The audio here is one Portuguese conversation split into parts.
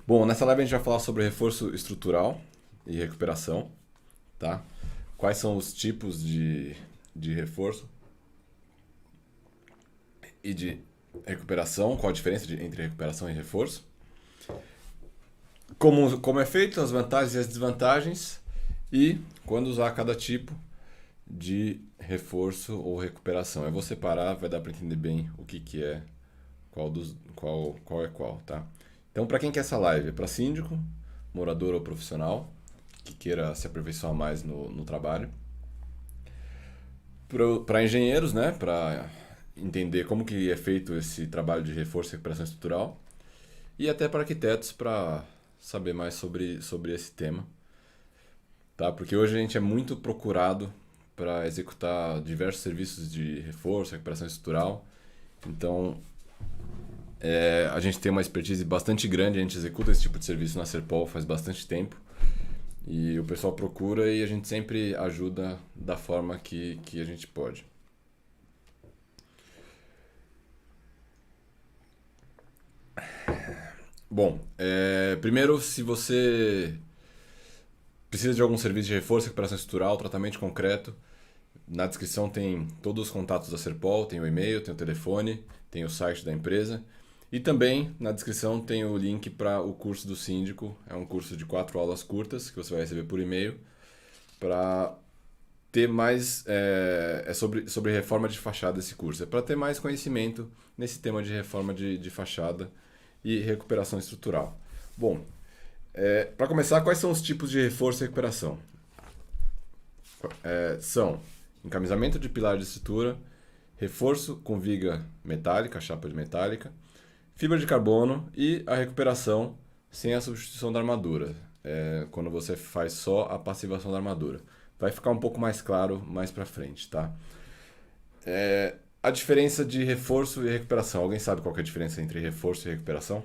Bom, nessa live a gente vai falar sobre reforço estrutural e recuperação, tá? Quais são os tipos de reforço e de recuperação, qual a diferença entre recuperação e reforço, como é feito, as vantagens e as desvantagens e quando usar cada tipo de reforço ou recuperação. Eu vou separar, vai dar para entender bem o que é qual é qual, tá? Então, para quem quer essa live? É para síndico, morador ou profissional que queira se aperfeiçoar mais no trabalho. Para engenheiros, né? Para entender como que é feito esse trabalho de reforço e recuperação estrutural. E até para arquitetos para saber mais sobre esse tema. Tá? Porque hoje a gente é muito procurado para executar diversos serviços de reforço, recuperação estrutural. Então, a gente tem uma expertise bastante grande, a gente executa esse tipo de serviço na Serpol faz bastante tempo. E o pessoal procura e a gente sempre ajuda da forma que a gente pode. Bom, primeiro, se você precisa de algum serviço de reforço, recuperação estrutural, tratamento concreto, na descrição tem todos os contatos da Serpol, tem o e-mail, tem o telefone, tem o site da empresa. E também na descrição tem o link para o curso do síndico. É um curso de 4 aulas curtas que você vai receber por e-mail para ter mais. É sobre reforma de fachada esse curso. É para ter mais conhecimento nesse tema de reforma de fachada e recuperação estrutural. Bom, para começar, quais são os tipos de reforço e recuperação? São encamisamento de pilar de estrutura, reforço com viga metálica, chapa de metálica, fibra de carbono e a recuperação sem a substituição da armadura, quando você faz só a passivação da armadura. Vai ficar um pouco mais claro mais para frente, tá? A diferença de reforço e recuperação. Alguém sabe qual que é a diferença entre reforço e recuperação?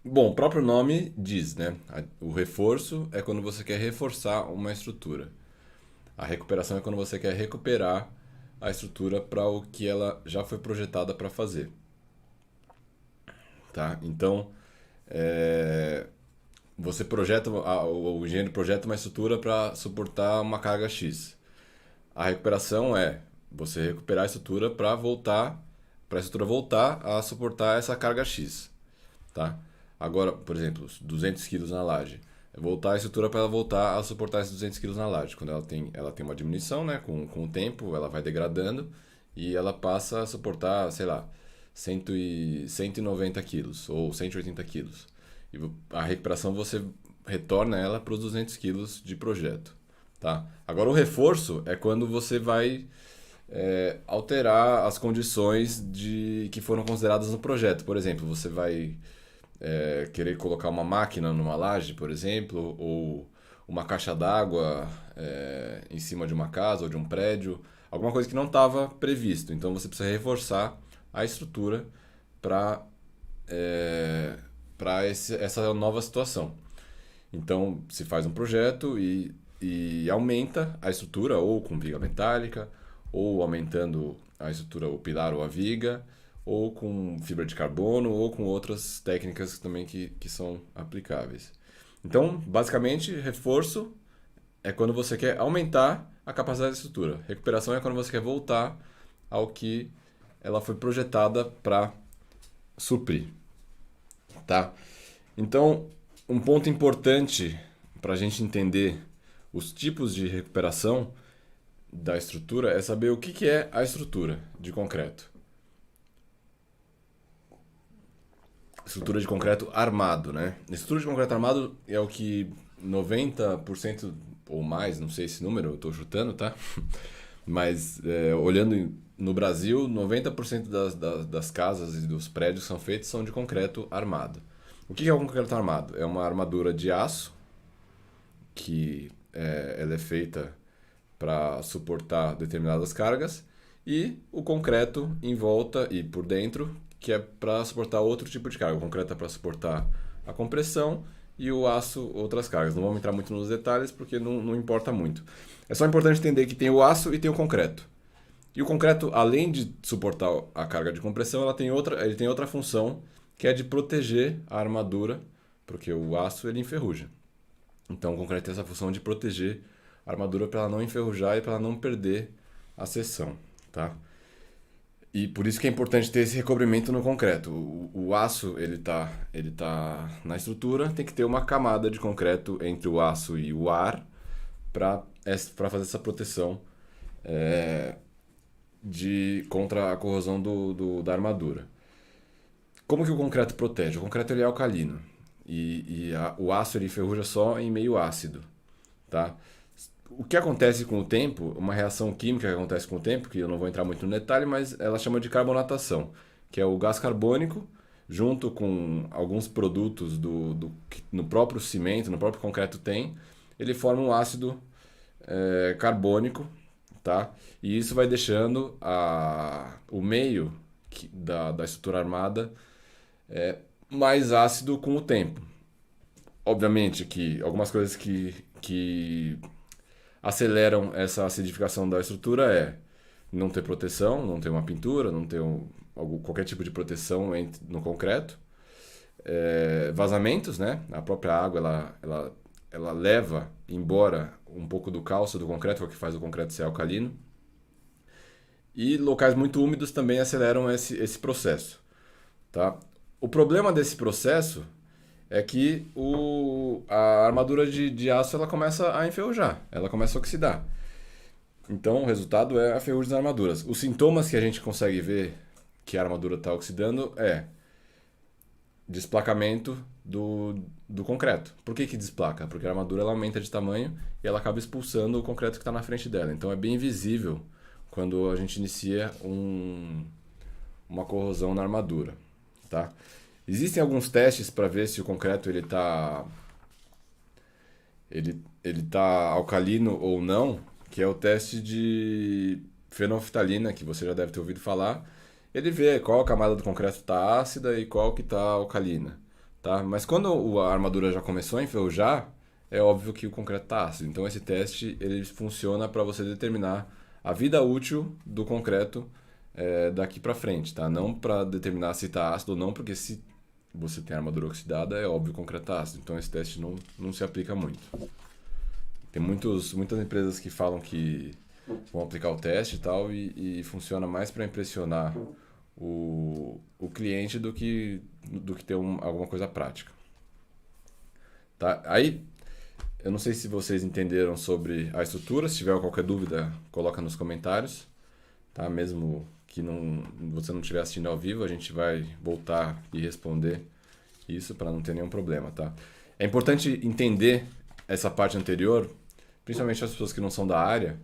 Bom, o próprio nome diz, né? O reforço é quando você quer reforçar uma estrutura. A recuperação é quando você quer recuperar a estrutura para o que ela já foi projetada para fazer. Tá? Então, você projeta, o engenheiro projeta uma estrutura para suportar uma carga X. A recuperação é você recuperar a estrutura para a estrutura voltar a suportar essa carga X. Tá? Agora, por exemplo, 200 kg na laje. Voltar a estrutura para ela voltar a suportar esses 200 kg na laje. Quando ela tem uma diminuição, né? Com o tempo, ela vai degradando e ela passa a suportar, sei lá, 190 quilos ou 180 quilos. E a recuperação você retorna ela para os 200 quilos de projeto. Tá? Agora, o reforço é quando você vai alterar as condições que foram consideradas no projeto. Por exemplo, você vai querer colocar uma máquina numa laje, por exemplo, ou uma caixa d'água em cima de uma casa ou de um prédio, alguma coisa que não estava previsto. Então você precisa reforçar a estrutura para essa nova situação. Então se faz um projeto e aumenta a estrutura, ou com viga metálica, ou aumentando a estrutura, o pilar ou a viga, ou com fibra de carbono, ou com outras técnicas também que são aplicáveis. Então, basicamente, reforço é quando você quer aumentar a capacidade da estrutura. Recuperação é quando você quer voltar ao que ela foi projetada para suprir. Tá? Então, um ponto importante para a gente entender os tipos de recuperação da estrutura é saber o que é a estrutura de concreto. Estrutura de concreto armado, né? Estrutura de concreto armado é o que 90% ou mais, não sei esse número, eu estou chutando, tá? Mas olhando no Brasil, 90% das casas e dos prédios que são feitos são de concreto armado. O que é o concreto armado? É uma armadura de aço que ela é feita para suportar determinadas cargas e o concreto em volta e por dentro que é para suportar outro tipo de carga. O concreto é para suportar a compressão e o aço outras cargas. Não vamos entrar muito nos detalhes porque não importa muito. É só importante entender que tem o aço e tem o concreto. E o concreto, além de suportar a carga de compressão, ele tem outra função, que é de proteger a armadura, porque o aço ele enferruja. Então o concreto tem essa função de proteger a armadura para ela não enferrujar e para ela não perder a seção, tá? E por isso que é importante ter esse recobrimento no concreto. O aço ele tá na estrutura, tem que ter uma camada de concreto entre o aço e o ar para fazer essa proteção contra a corrosão da armadura. Como que o concreto protege? O concreto ele é alcalino o aço ele enferruja só em meio ácido, tá? O que acontece com o tempo, uma reação química que acontece com o tempo, que eu não vou entrar muito no detalhe, mas ela chama de carbonatação, que é o gás carbônico junto com alguns produtos no próprio cimento, no próprio concreto tem, ele forma um ácido carbônico, tá? E isso vai deixando o meio da estrutura armada mais ácido com o tempo. Obviamente que algumas coisas que aceleram essa acidificação da estrutura não ter proteção, não ter uma pintura, não ter qualquer tipo de proteção no concreto. Vazamentos, né? A própria água ela leva embora um pouco do cálcio do concreto, que é o que faz o concreto ser alcalino. E locais muito úmidos também aceleram esse processo, tá? O problema desse processo é que a armadura de aço ela começa a enferrujar, ela começa a oxidar. Então o resultado é a ferrugem das armaduras. Os sintomas que a gente consegue ver que a armadura está oxidando desplacamento do concreto. Por que desplaca? Porque a armadura ela aumenta de tamanho e ela acaba expulsando o concreto que está na frente dela. Então é bem visível quando a gente inicia uma corrosão na armadura, tá? Existem alguns testes para ver se o concreto ele tá alcalino ou não, que é o teste de fenolftalina, que você já deve ter ouvido falar. Ele vê qual a camada do concreto está ácida e qual que está alcalina, tá? Mas quando a armadura já começou a enferrujar, é óbvio que o concreto está ácido. Então esse teste ele funciona para você determinar a vida útil do concreto daqui para frente, tá? Não para determinar se está ácido ou não, porque se você tem armadura oxidada, é óbvio que o concreto está ácido. Então esse teste não se aplica muito. Tem muitas empresas que falam que vão aplicar o teste e tal, e funciona mais para impressionar o cliente do que ter alguma coisa prática. Tá? Aí, eu não sei se vocês entenderam sobre a estrutura. Se tiver qualquer dúvida, coloca nos comentários. Tá? Mesmo que você não estiver assistindo ao vivo, a gente vai voltar e responder isso para não ter nenhum problema. Tá? É importante entender essa parte anterior, principalmente as pessoas que não são da área,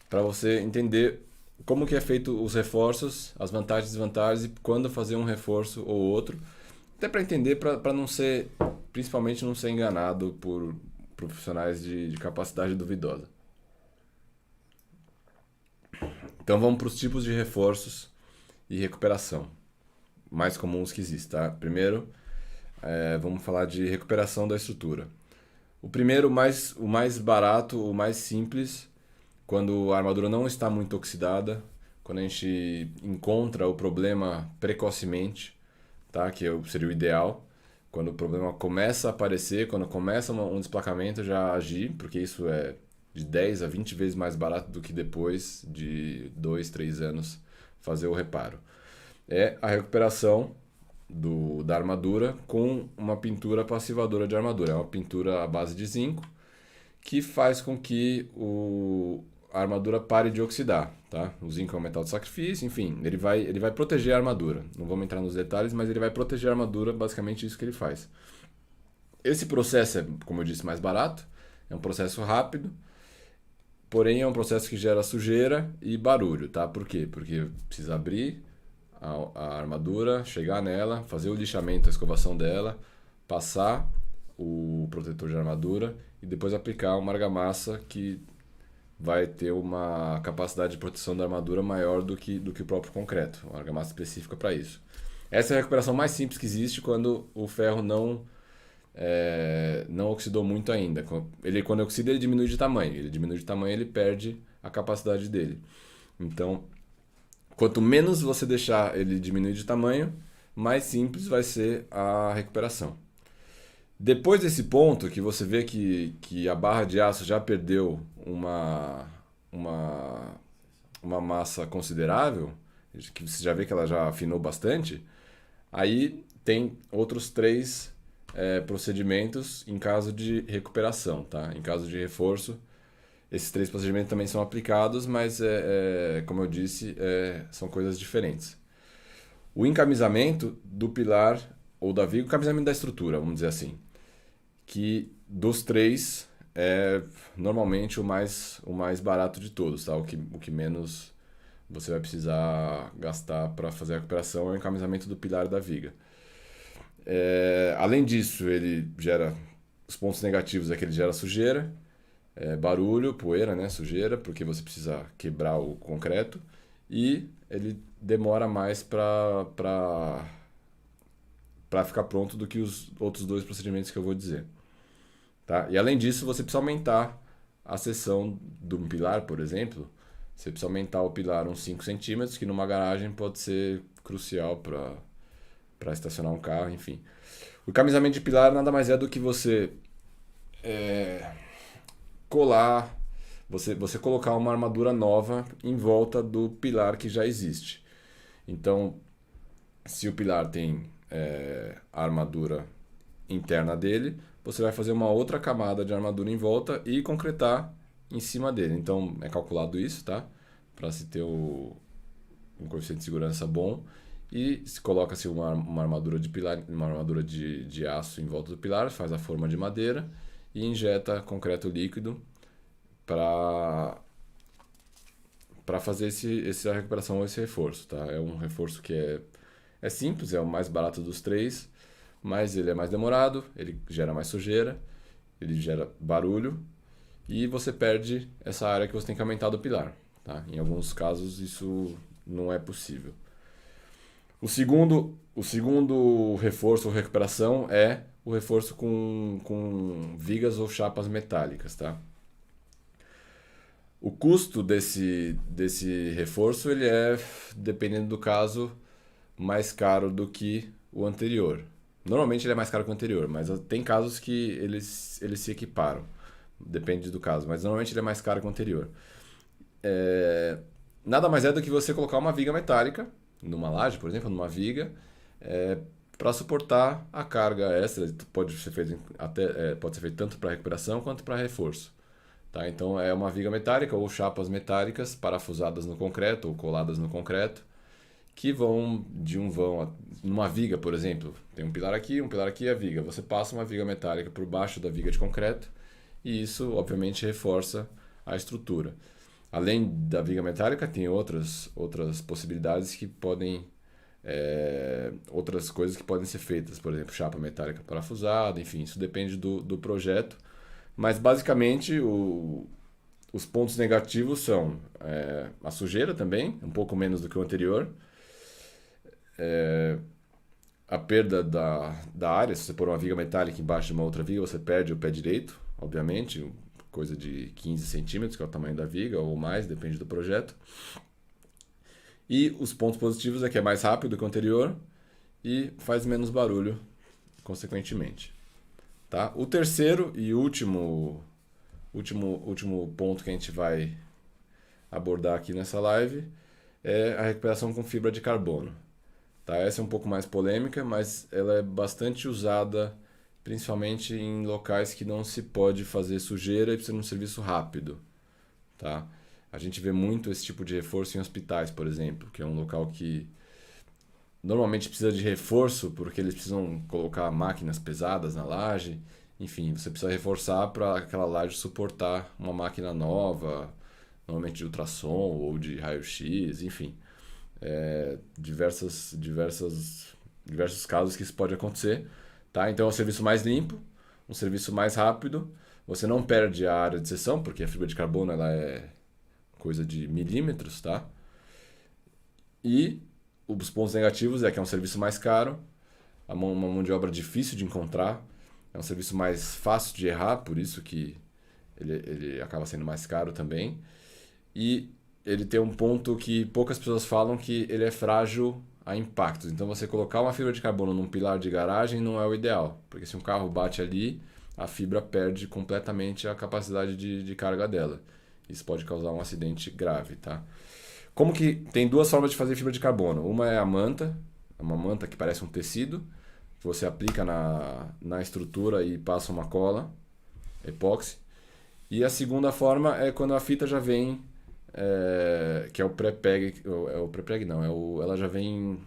para você entender como que é feito os reforços, as vantagens e desvantagens, e quando fazer um reforço ou outro, até para entender, para não ser, principalmente não ser enganado por profissionais de capacidade duvidosa. Então vamos para os tipos de reforços e recuperação mais comuns que existem, tá? Primeiro, vamos falar de recuperação da estrutura. O primeiro, o mais barato, o mais simples, quando a armadura não está muito oxidada, quando a gente encontra o problema precocemente, tá? Que seria o ideal. Quando o problema começa a aparecer, quando começa um desplacamento, já agir, porque isso é de 10 a 20 vezes mais barato do que depois de 2, 3 anos fazer o reparo. É a recuperação da armadura com uma pintura passivadora de armadura. É uma pintura à base de zinco que faz com que a armadura pare de oxidar. Tá? O zinco é um metal de sacrifício, enfim, ele vai proteger a armadura. Não vamos entrar nos detalhes, mas ele vai proteger a armadura, basicamente isso que ele faz. Esse processo é, como eu disse, mais barato, é um processo rápido, porém é um processo que gera sujeira e barulho, tá? Por quê? Porque precisa abrir a armadura, chegar nela, fazer o lixamento, a escovação dela, passar o protetor de armadura e depois aplicar uma argamassa que vai ter uma capacidade de proteção da armadura maior do que o próprio concreto, uma argamassa específica para isso. Essa é a recuperação mais simples que existe quando o ferro não oxidou muito ainda. Quando oxida, ele diminui de tamanho. Ele diminui de tamanho, ele perde a capacidade dele. Então, Quanto menos você deixar ele diminuir de tamanho, mais simples vai ser a recuperação. Depois desse ponto, que você vê que a barra de aço já perdeu uma massa considerável, que você já vê que ela já afinou bastante, aí tem outros 3 procedimentos em caso de recuperação, tá? Em caso de reforço, esses 3 procedimentos também são aplicados, mas, como eu disse, são coisas diferentes. O encamisamento do pilar ou da viga, o encamisamento da estrutura, vamos dizer assim, que dos 3 é normalmente o mais barato de todos, tá? O que menos você vai precisar gastar para fazer a recuperação é o encamisamento do pilar da viga. Além disso, ele gera os pontos negativos, é que ele gera sujeira, barulho, poeira, né? Sujeira, porque você precisa quebrar o concreto, e ele demora mais para ficar pronto do que os outros 2 procedimentos que eu vou dizer. Tá? E além disso, você precisa aumentar a seção de um pilar, por exemplo. Você precisa aumentar o pilar uns 5 centímetros, que numa garagem pode ser crucial para estacionar um carro, enfim. O encamisamento de pilar nada mais é do que você colar, você colocar uma armadura nova em volta do pilar que já existe. Então, se o pilar tem a armadura interna dele, você vai fazer uma outra camada de armadura em volta e concretar em cima dele. Então, é calculado isso, tá? Para se ter um coeficiente de segurança bom. E se coloca-se uma armadura de pilar, uma armadura de aço em volta do pilar, faz a forma de madeira e injeta concreto líquido para fazer essa recuperação ou esse reforço, tá? É um reforço que é simples, é o mais barato dos 3, mas ele é mais demorado, ele gera mais sujeira, ele gera barulho e você perde essa área que você tem que aumentar do pilar, tá? Em alguns casos isso não é possível. O segundo reforço ou recuperação é o reforço com vigas ou chapas metálicas, tá? O custo desse reforço, ele dependendo do caso, mais caro do que o anterior. Normalmente ele é mais caro que o anterior, mas tem casos que eles se equiparam. Depende do caso, mas normalmente ele é mais caro que o anterior. Nada mais é do que você colocar uma viga metálica numa laje, por exemplo, numa viga, para suportar a carga extra. Pode ser feito tanto para recuperação quanto para reforço. Tá? Então é uma viga metálica ou chapas metálicas parafusadas no concreto ou coladas no concreto, que vão de um vão numa viga, por exemplo, tem um pilar aqui e a viga. Você passa uma viga metálica por baixo da viga de concreto e isso, obviamente, reforça a estrutura. Além da viga metálica, tem outras possibilidades que podem... outras coisas que podem ser feitas, por exemplo, chapa metálica parafusada, enfim, isso depende do projeto. Mas, basicamente, os pontos negativos são a sujeira também, um pouco menos do que o anterior. A perda da área, se você pôr uma viga metálica embaixo de uma outra viga, você perde o pé direito, obviamente, coisa de 15 centímetros, que é o tamanho da viga, ou mais, depende do projeto. E os pontos positivos é que é mais rápido que o anterior e faz menos barulho, consequentemente. Tá? O terceiro e último ponto que a gente vai abordar aqui nessa live é a recuperação com fibra de carbono. Tá? Essa é um pouco mais polêmica, mas ela é bastante usada principalmente em locais que não se pode fazer sujeira e precisa de um serviço rápido. Tá? A gente vê muito esse tipo de reforço em hospitais, por exemplo, que é um local que normalmente precisa de reforço porque eles precisam colocar máquinas pesadas na laje. Enfim, você precisa reforçar para aquela laje suportar uma máquina nova, normalmente de ultrassom ou de raio-x, enfim. Diversos casos que isso pode acontecer. Tá? Então é um serviço mais limpo, um serviço mais rápido. Você não perde a área de seção, porque a fibra de carbono ela é coisa de milímetros, tá? E os pontos negativos é que é um serviço mais caro, uma mão de obra difícil de encontrar, é um serviço mais fácil de errar, por isso que ele acaba sendo mais caro também. E ele tem um ponto que poucas pessoas falam, que ele é frágil a impactos. Então você colocar uma fibra de carbono num pilar de garagem não é o ideal, porque se um carro bate ali, a fibra perde completamente a capacidade de carga dela. Isso pode causar um acidente grave, tá? Como que tem duas formas de fazer fibra de carbono? Uma é a manta, uma manta que parece um tecido, que você aplica na estrutura e passa uma cola, epóxi. E a segunda forma é quando a fita já vem, que é o pré-peg, é o pré-peg não, ela já vem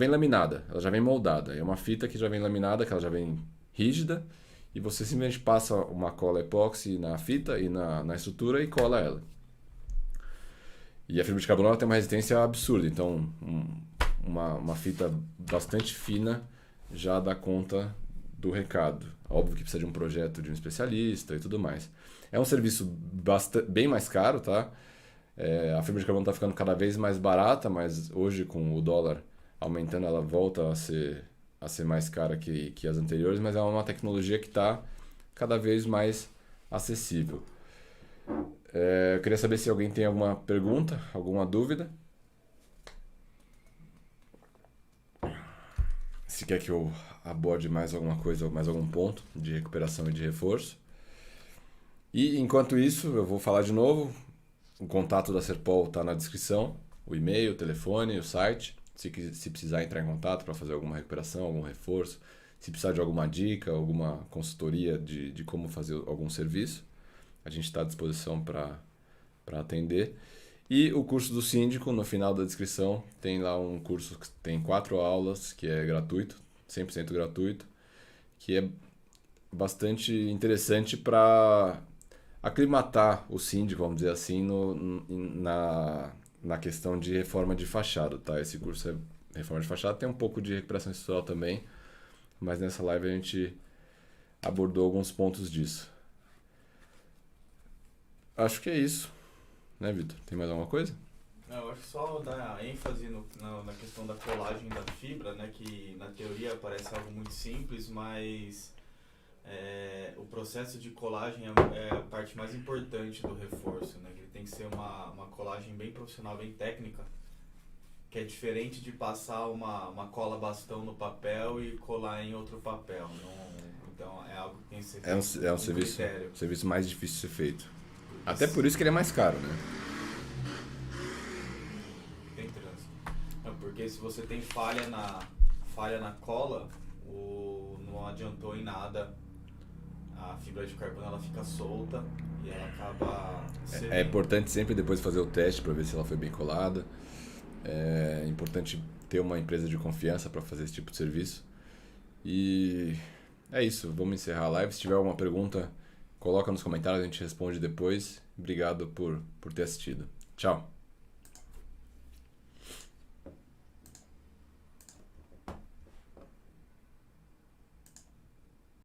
laminada, ela já vem moldada. É uma fita que já vem laminada, que ela já vem rígida, e você simplesmente passa uma cola epóxi na fita e na estrutura e cola ela. E a fibra de carbono ela tem uma resistência absurda, então uma fita bastante fina já dá conta do recado. Óbvio que precisa de um projeto de um especialista e tudo mais. É um serviço bem mais caro, tá? A fibra de carbono está ficando cada vez mais barata, mas hoje com o dólar aumentando ela volta a ser mais cara que as anteriores, mas é uma tecnologia que está cada vez mais acessível. Eu queria saber se alguém tem alguma pergunta, alguma dúvida. Se quer que eu aborde mais alguma coisa, mais algum ponto de recuperação e de reforço. E enquanto isso, eu vou falar de novo. O contato da Serpol está na descrição. O e-mail, o telefone, o site. Se precisar entrar em contato para fazer alguma recuperação, algum reforço. Se precisar de alguma dica, alguma consultoria de como fazer algum serviço, a gente está à disposição para atender. E o curso do síndico, no final da descrição, tem lá um curso que tem 4 aulas, que é gratuito, 100% gratuito, que é bastante interessante para aclimatar o síndico, vamos dizer assim, na questão de reforma de fachada, tá? Esse curso é reforma de fachada, tem um pouco de recuperação estrutural também, mas nessa live a gente abordou alguns pontos disso. Acho que é isso, né, Vitor? Tem mais alguma coisa? Eu acho que só dar ênfase na questão da colagem da fibra, né, que na teoria parece algo muito simples, mas o processo de colagem é a parte mais importante do reforço, né, que ele tem que ser uma colagem bem profissional, bem técnica, que é diferente de passar uma cola bastão no papel e colar em outro papel. Então é algo que tem que ser feito É um serviço mais difícil de ser feito. Até por isso que ele é mais caro, né? Tem trânsito. Não, porque se você tem falha na cola, não adiantou em nada. A fibra de carbono ela fica solta e ela acaba É importante sempre depois fazer o teste para ver se ela foi bem colada. É importante ter uma empresa de confiança para fazer esse tipo de serviço. E é isso, vamos encerrar a live. Se tiver alguma pergunta, coloca nos comentários, a gente responde depois. Obrigado por ter assistido. Tchau!